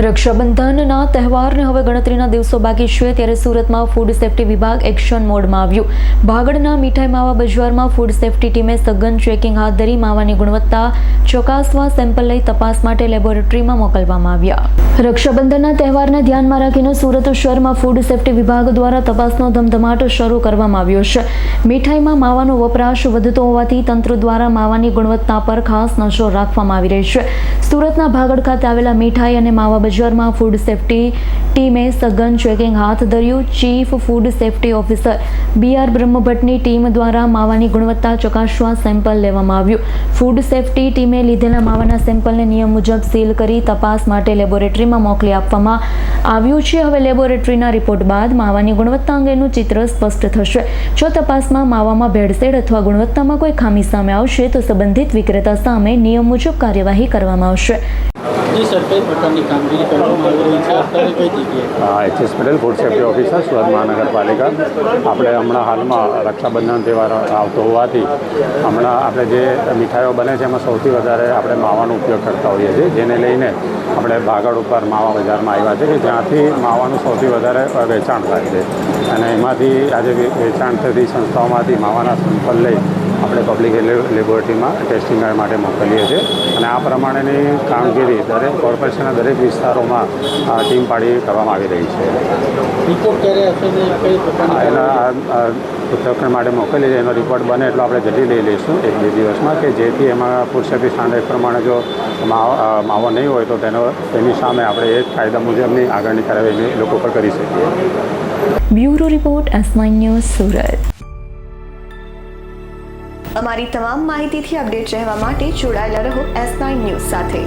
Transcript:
રક્ષાબંધનના તહેવારને હવે ગણતરીના દિવસો બાકી છે ત્યારે સુરતમાં ફૂડ સેફ્ટી વિભાગ એક્શન મોડમાં આવ્યું. ભાગડના મીઠાઈ માવા બજારમાં ફૂડ સેફ્ટી ટીમે સઘન ચેકિંગ હાથ ધરી માવાની ગુણવત્તા ચકાસવા સેમ્પલ લઈ તપાસ માટે લેબોરેટરીમાં મોકલવામાં આવ્યા. રક્ષાબંધનના તહેવારને ધ્યાનમાં રાખીને સુરત શહેરમાં ફૂડ સેફ્ટી વિભાગ દ્વારા તપાસનો ધમધમાટ શરૂ કરવામાં આવ્યો છે. મીઠાઈમાં માવાનો વપરાશ વધતો હોવાથી તંત્ર દ્વારા માવાની ગુણવત્તા પર ખાસ નજર રાખવામાં આવી રહી છે. સુરતના ભાગડ ખાતે આવેલા મીઠાઈ અને માવા બજારમાં ફૂડ સેફ્ટી ટીમે સઘન ચેકિંગ હાથ ધર્યું. Chief food safety officer BR બ્રહ્મભટ્ટની ટીમ દ્વારા માવાની ગુણવત્તા ચકાસવા સેમ્પલ લેવામાં આવ્યું. ફૂડ સેફ્ટી ટીમે લીધેલા માવાના સેમ્પલને નિયમ મુજબ સીલ કરી તપાસ માટે લેબોરેટરીમાં મોકલી આપવામાં આવ્યું છે. હવે લેબોરેટરીના રિપોર્ટ બાદ માવાની ગુણવત્તા અંગેનું ચિત્ર સ્પષ્ટ થશે. જો તપાસમાં માવામાં ભેળસેળ અથવા ગુણવત્તામાં કોઈ ખામી સામે આવશે તો સંબંધિત વિક્રેતા સામે નિયમ મુજબ કાર્યવાહી કરવામાં આવશે. HS Patel food safety officer Surat મહાનગરપાલિકા. આપણે હમણાં હાલમાં રક્ષાબંધન તહેવાર આવતો હોવાથી હમણાં આપણે જે મીઠાઈઓ બને છે એમાં સૌથી વધારે આપણે માવાનો ઉપયોગ કરતા હોઈએ છીએ, જેને લઈને આપણે ભાગડ ઉપર માવા બજારમાં આવ્યા છે કે જ્યાંથી માવાનું સૌથી વધારે વેચાણ થાય છે અને એમાંથી આજે વેચાણ થતી સંસ્થાઓમાંથી માવાના સેમ્પલ લઈ આપણે પબ્લિક લેબોરેટરીમાં ટેસ્ટિંગ માટે મોકલીએ છીએ અને આ પ્રમાણેની કામગીરી દરેક કોર્પોરેશનના દરેક વિસ્તારોમાં ટીમ પાડી કરવામાં આવી રહી છે. એના ઉત્તરાખંડ માટે મોકલી છે. એનો રિપોર્ટ બને એટલો આપણે જલ્દી લઈ લઈશું 1-2 દિવસમાં, કે જેથી એમાં ફૂડ સેફ્ટી સ્ટાન્ડર્ડ પ્રમાણે જો માવો નહીં હોય તો તેની સામે આપણે એ કાયદા મુજબની આગળની કાર્યવાહી લોકો પર કરી શકીએ. Bureau report S9 news Surat. અમારી તમામ માહિતીથી અપડેટ રહેવા માટે જોડાયેલા રહો S9 ન્યૂઝ સાથે.